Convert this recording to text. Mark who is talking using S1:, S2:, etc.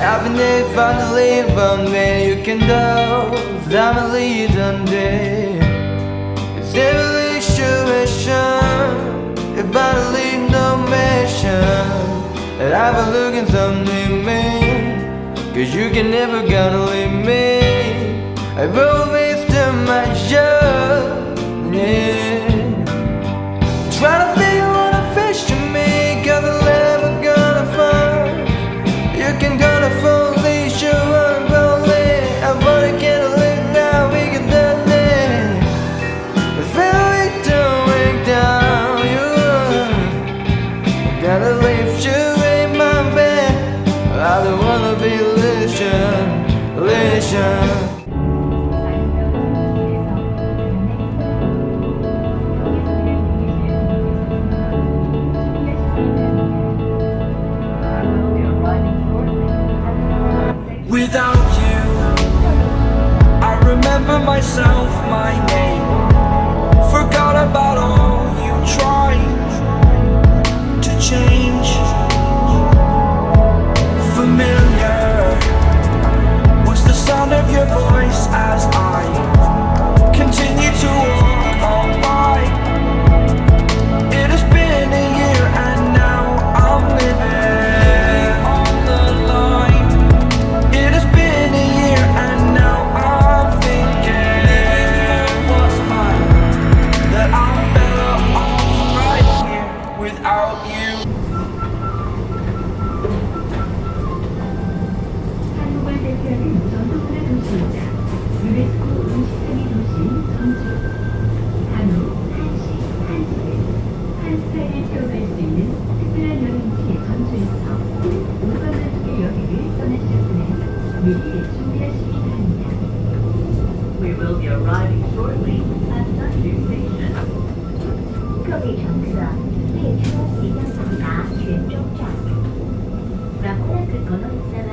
S1: I've been finally found where you can go. I'm leading there. It's every situation. If I leave no mission, and I've been looking something me, 'cause you can never gonna leave me. I've always done my job, yeah. Try to figure out a fish to me, 'cause I'm never gonna find. You can gonna fall, leash you on rolling. I wanna get a lick now, we can do it. But when we don't wake down, you gotta lift you in my bed. I don't wanna be listen.
S2: 位乘客，列车即将到达泉州站。まもなくこの列車は